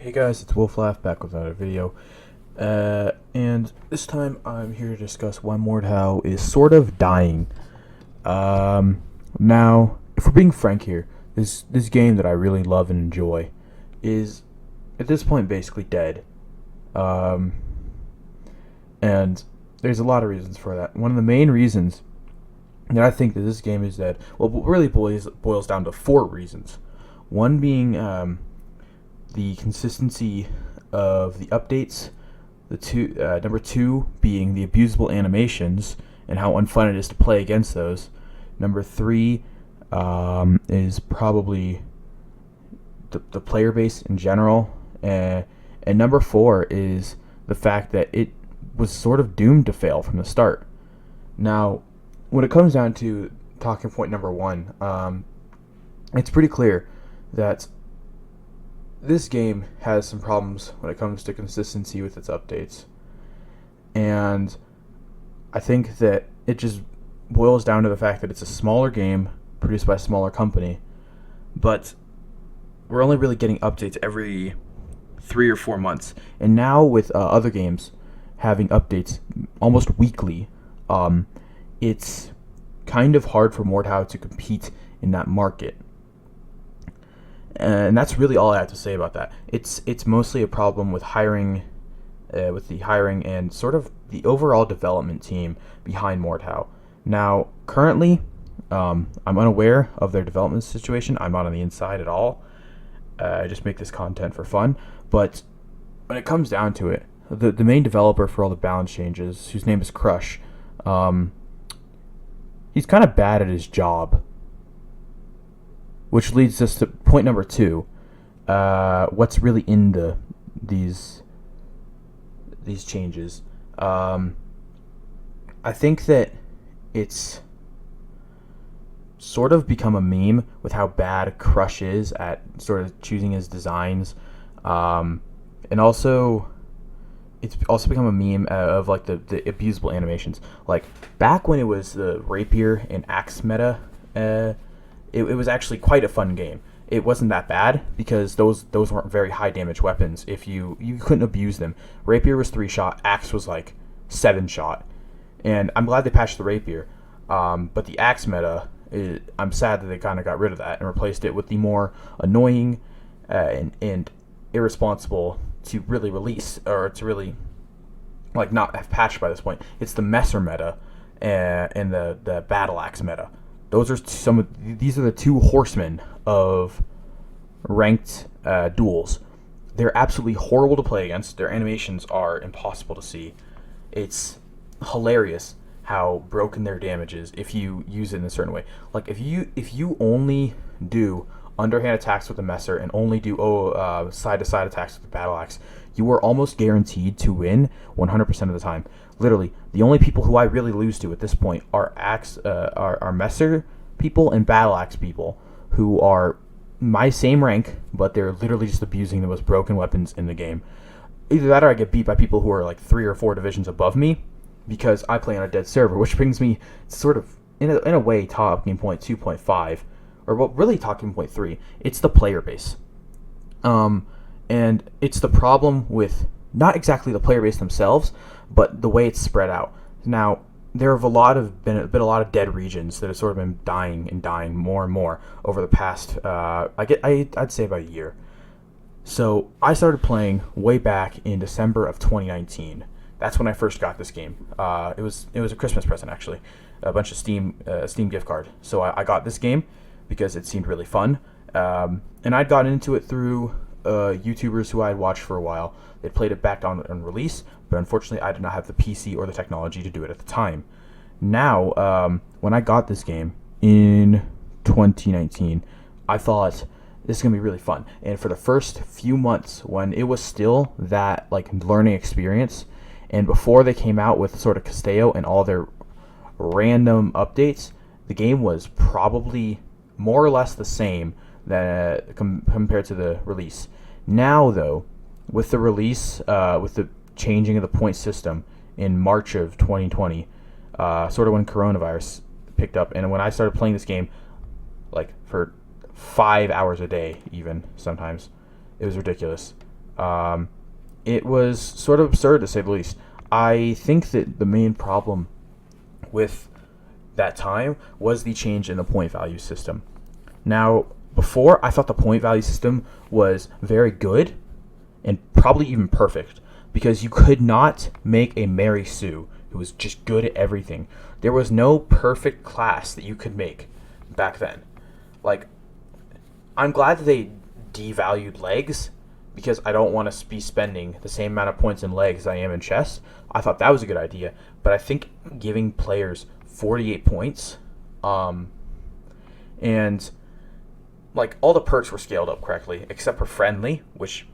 Hey guys, it's Wolf Laugh back with another video, and this time I'm here to discuss why Mordhau is sort of dying. Now, if we're being frank here, this game that I really love and enjoy is at this point basically dead. Um, and there's a lot of reasons for that. One of the main reasons that I think that this game is dead, well, it really boils down to four reasons. One being the consistency of the updates. Number two being the abusable animations and how unfun it is to play against those. Number three is probably the player base in general, and number four is the fact that it was sort of doomed to fail from the start. Now, when it comes down to talking point number one, it's pretty clear that this game has some problems when it comes to consistency with its updates. And I think that it just boils down to the fact that it's a smaller game produced by a smaller company, but we're only really getting updates every 3 or 4 months. And now with other games having updates almost weekly, it's kind of hard for Mordhau to compete in that market. And that's really all I have to say about that. It's mostly a problem with hiring and sort of the overall development team behind Mordhau. Now, currently, I'm unaware of their development situation. I'm not on the inside at all. I just make this content for fun. But when it comes down to it, the main developer for all the balance changes, whose name is Crush, he's kind of bad at his job. Which leads us to point number two. What's really in these changes? I think that it's sort of become a meme with how bad Crush is at sort of choosing his designs, and also it's also become a meme of like the abusable animations. Like back when it was the rapier and axe meta. It was actually quite a fun game. It wasn't that bad because those weren't very high damage weapons. If you couldn't abuse them. Rapier was 3-shot, axe was like 7-shot, and I'm glad they patched the rapier. But the axe meta, I'm sad that they kind of got rid of that and replaced it with the more annoying and irresponsible to really release or to really like not have patched by this point. It's the Messer meta and the battle axe meta. Those are these are the two horsemen of ranked duels. They're absolutely horrible to play against. Their animations are impossible to see. It's hilarious how broken their damage is if you use it in a certain way. Like if you only do underhand attacks with the Messer and only do side-to-side attacks with the battle axe, you are almost guaranteed to win 100% of the time. Literally, the only people who I really lose to at this point are Messer people and battle axe people, who are my same rank, but they're literally just abusing the most broken weapons in the game. Either that or I get beat by people who are like 3 or 4 divisions above me because I play on a dead server, which brings me sort of in a way talking point 2.5, or well, really talking point 3. It's the player base, and it's the problem with not exactly the player base themselves, but the way it's spread out. Now, there have been a lot of dead regions that have sort of been dying more and more over the past I'd say about a year. So I started playing way back in December of 2019. That's when I first got this game. It was a Christmas present, actually, a bunch of Steam gift card. So I got this game because it seemed really fun, and I'd gotten into it through YouTubers who I had watched for a while. They played it back on release, but unfortunately I did not have the PC or the technology to do it at the time. Now, when I got this game in 2019, I thought this is going to be really fun. And for the first few months, when it was still that like learning experience, and before they came out with sort of Castello and all their random updates, the game was probably more or less the same compared to the release. Now, though, with the release, with the changing of the point system in March of 2020, sort of when coronavirus picked up, and when I started playing this game, like for 5 hours a day, even sometimes, it was ridiculous. It was sort of absurd, to say the least. I think that the main problem with that time was the change in the point value system. Now, before, I thought the point value system was very good and probably even perfect, because you could not make a Mary Sue who was just good at everything. There was no perfect class that you could make back then. Like, I'm glad that they devalued legs, because I don't want to be spending the same amount of points in legs as I am in chess. I thought that was a good idea, but I think giving players 48 points, and like all the perks were scaled up correctly, except for friendly, which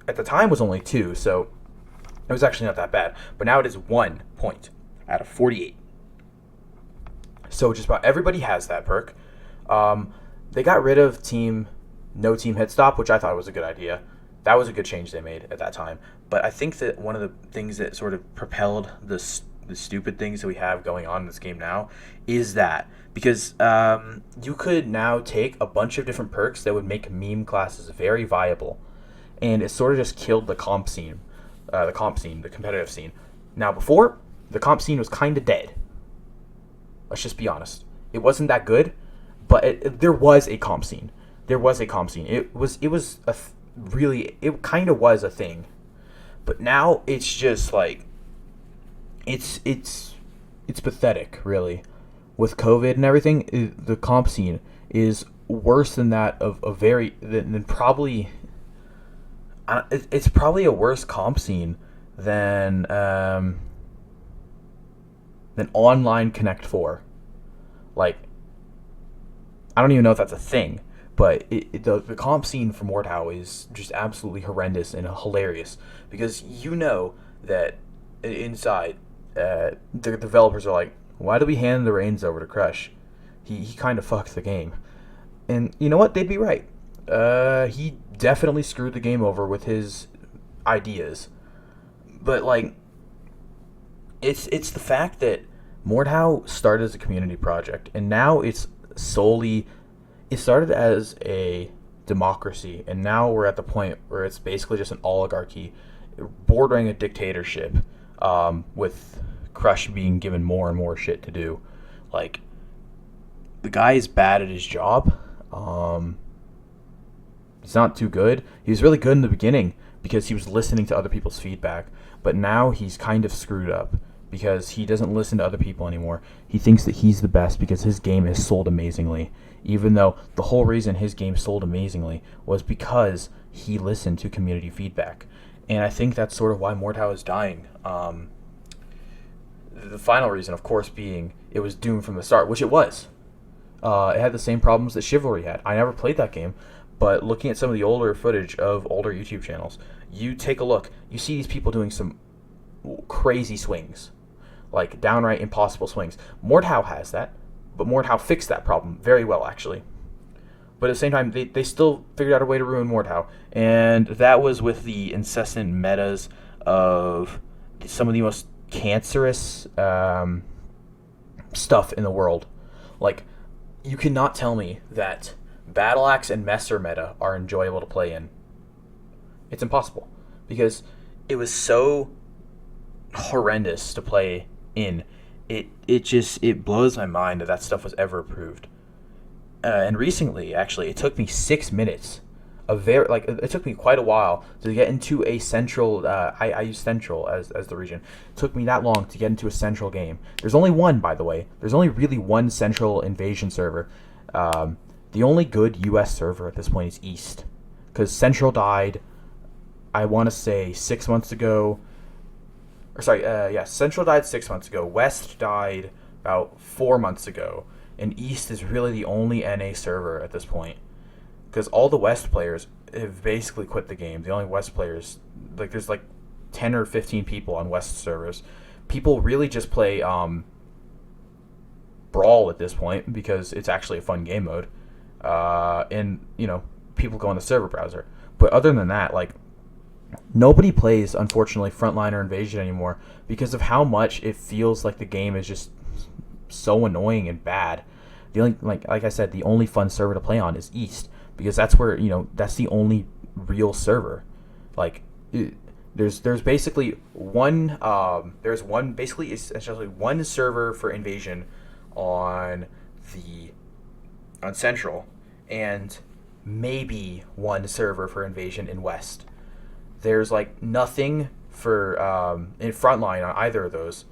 at the time was only 2, so it was actually not that bad. But now it is 1 point out of 48. So just about everybody has that perk. They got rid of no team hit stop, which I thought was a good idea. That was a good change they made at that time. But I think that one of the things that sort of propelled the stupid things that we have going on in this game now is that because you could now take a bunch of different perks that would make meme classes very viable, and it sort of just killed the the competitive scene. Now before, the comp scene was kind of dead. Let's just be honest. It wasn't that good, but there was a comp scene. It was it kind of was a thing. But now it's just like it's pathetic, really. With COVID and everything, the comp scene is worse than that of a probably. It's probably a worse comp scene than online Connect 4. Like, I don't even know if that's a thing, but the comp scene for Mordhau is just absolutely horrendous and hilarious, because you know that inside the developers are like, why do we hand the reins over to Crush? He kind of fucked the game. And you know what? They'd be right. He definitely screwed the game over with his ideas. But, like, it's the fact that Mordhau started as a community project, and now it started as a democracy, and now we're at the point where it's basically just an oligarchy bordering a dictatorship, with Crush being given more and more shit to do. Like, the guy is bad at his job. He's not too good. He was really good in the beginning because he was listening to other people's feedback, but now he's kind of screwed up because he doesn't listen to other people anymore. He thinks that he's the best because his game is sold amazingly, even though the whole reason his game sold amazingly was because he listened to community feedback. And I think that's sort of why Mordhau is dying. The final reason, of course, being it was doomed from the start, which it was. It had the same problems that Chivalry had. I never played that game, but looking at some of the older footage of older YouTube channels, you take a look, you see these people doing some crazy swings, like downright impossible swings. Mordhau has that, but Mordhau fixed that problem very well, actually. But at the same time, they still figured out a way to ruin Mordhau, and that was with the incessant metas of some of the most cancerous stuff in the world. Like, you cannot tell me that Battle Axe and Messer meta are enjoyable to play in. It's impossible, because it was so horrendous to play in. It blows my mind that stuff was ever approved. And recently, actually, it took me 6 minutes. It took me quite a while to get into a central. I use central as the region. It took me that long to get into a central game. There's only one, by the way. There's only really one central invasion server. The only good U.S. server at this point is East, because Central died, I want to say 6 months ago. Central died 6 months ago. West died about 4 months ago, and East is really the only NA server at this point, because all the West players have basically quit the game. The only West players, there's 10 or 15 people on West servers. People really just play Brawl at this point because it's actually a fun game mode. And people go on the server browser. But other than that, nobody plays, unfortunately, Frontline or Invasion anymore because of how much it feels like the game is just so annoying and bad. The only, like I said, the only fun server to play on is East, because that's where, that's the only real server. Like there's basically one basically essentially one server for invasion on the on Central, and maybe one server for invasion in West. There's like nothing for in Frontline on either of those,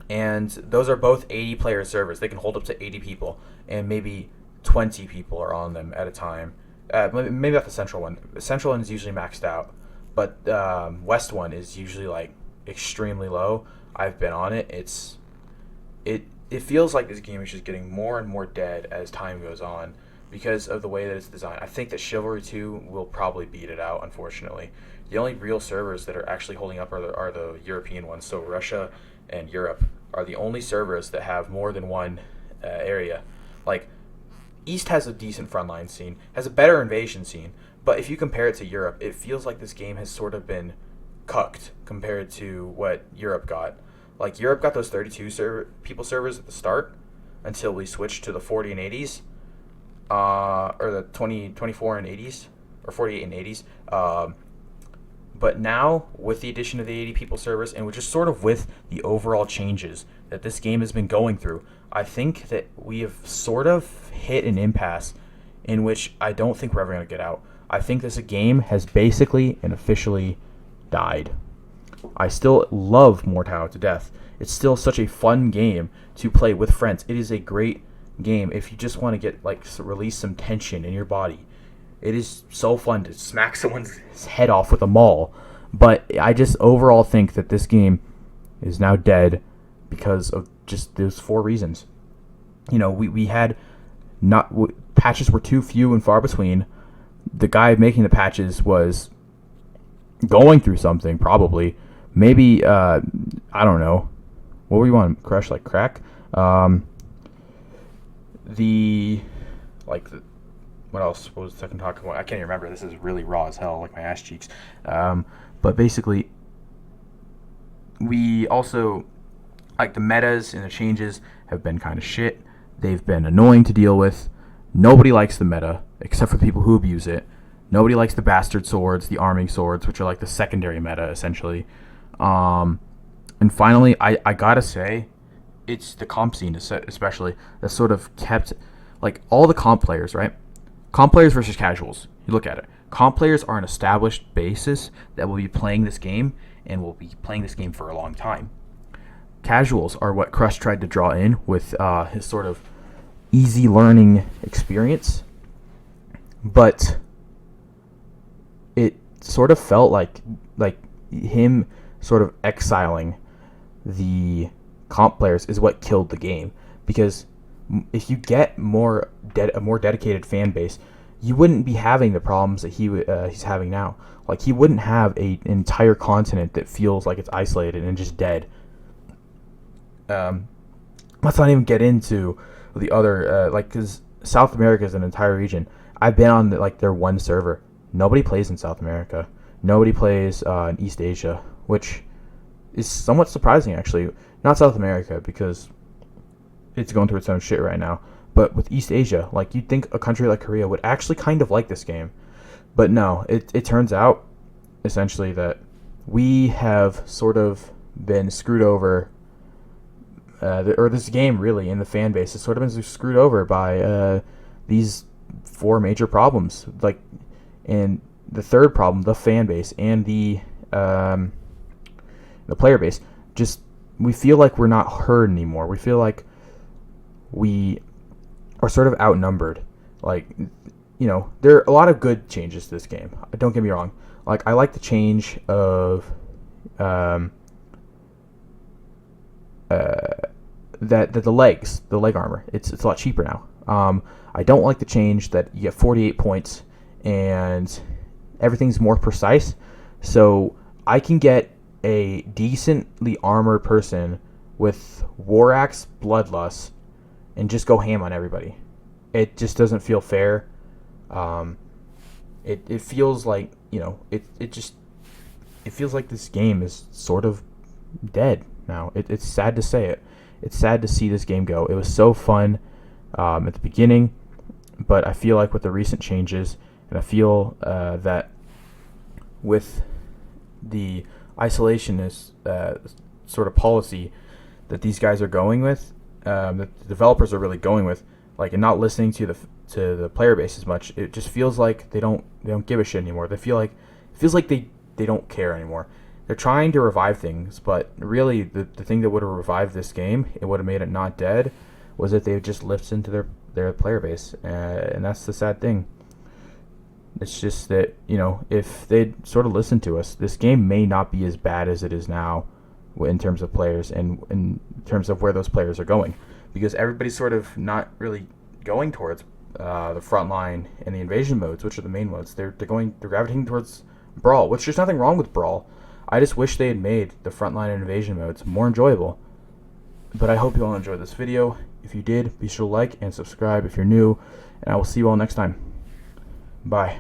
and those are both 80 player servers. They can hold up to 80 people, and maybe 20 people are on them at a time. Maybe not the Central one. The Central one is usually maxed out, but West one is usually like extremely low. I've been on it. It feels like this game is just getting more and more dead as time goes on because of the way that it's designed. I think that Chivalry 2 will probably beat it out, unfortunately. The only real servers that are actually holding up are the European ones. So Russia and Europe are the only servers that have more than one area. Like, East has a decent frontline scene, has a better invasion scene, but if you compare it to Europe, it feels like this game has sort of been cucked compared to what Europe got. Like, Europe got those 32 people servers at the start until we switched to the 40 and 80s, or the 24 and 80s, or 48 and 80s. But now, with the addition of the 80 people servers, and just sort of with the overall changes that this game has been going through, I think that we have sort of hit an impasse in which I don't think we're ever going to get out. I think this game has basically and officially died. I still love Mordhau to death. It's still such a fun game to play with friends. It is a great game if you just want to get release some tension in your body. It is so fun to smack someone's head off with a maul. But I just overall think that this game is now dead because of just those 4 reasons. We had patches were too few and far between. The guy making the patches was going through something, probably. Maybe, I don't know. What were you on? Crush like crack? What else? What was the second talk about? I can't even remember. This is really raw as hell, like my ass cheeks. But basically, we also, like, the metas and the changes have been kind of shit. They've been annoying to deal with. Nobody likes the meta, except for the people who abuse it. Nobody likes the bastard swords, the arming swords, which are like the secondary meta, essentially. And finally, I gotta say, it's the comp scene, especially, that sort of kept, like, all the comp players, right? Comp players versus casuals. You look at it. Comp players are an established basis that will be playing this game, and will be playing this game for a long time. Casuals are what Crush tried to draw in with his sort of easy learning experience, but it sort of felt like him sort of exiling the comp players is what killed the game, because if you get a more dedicated fan base, you wouldn't be having the problems that he's having now. Like, he wouldn't have an entire continent that feels like it's isolated and just dead. Let's not even get into the other, because South America is an entire region. I've been on their one server. Nobody plays in South America. Nobody plays in East Asia, which is somewhat surprising, actually. Not South America, because it's going through its own shit right now. But with East Asia, you'd think a country like Korea would actually kind of like this game. But no, it turns out, essentially, that we have sort of been screwed over, or this game, really, in the fan base has sort of been screwed over by these 4 major problems. And the third problem, the fan base and the player base, just, we feel like we're not heard anymore. We feel like we are sort of outnumbered. There are a lot of good changes to this game. Don't get me wrong. I like the change of that the leg armor. It's a lot cheaper now. I don't like the change that you get 48 points and everything's more precise. So I can get a decently armored person with War Axe Bloodlust and just go ham on everybody. It just doesn't feel fair. It feels like, it feels like this game is sort of dead now. It's sad to say it. It's sad to see this game go. It was so fun at the beginning, but I feel like with the recent changes, and I feel that with the isolationist sort of policy that these guys are going with, that the developers are really going with, like, and not listening to the player base as much. It just feels like they don't give a shit anymore. It feels like they don't care anymore. They're trying to revive things, but really the thing that would have revived this game, it would have made it not dead, was that they just listened to their player base, and that's the sad thing. It's just that, if they'd sort of listened to us, this game may not be as bad as it is now in terms of players and in terms of where those players are going, because everybody's sort of not really going towards the front line and the invasion modes, which are the main modes. They're gravitating towards Brawl, which there's nothing wrong with Brawl. I just wish they had made the frontline and invasion modes more enjoyable. But I hope you all enjoyed this video. If you did, be sure to like and subscribe if you're new, and I will see you all next time. Bye.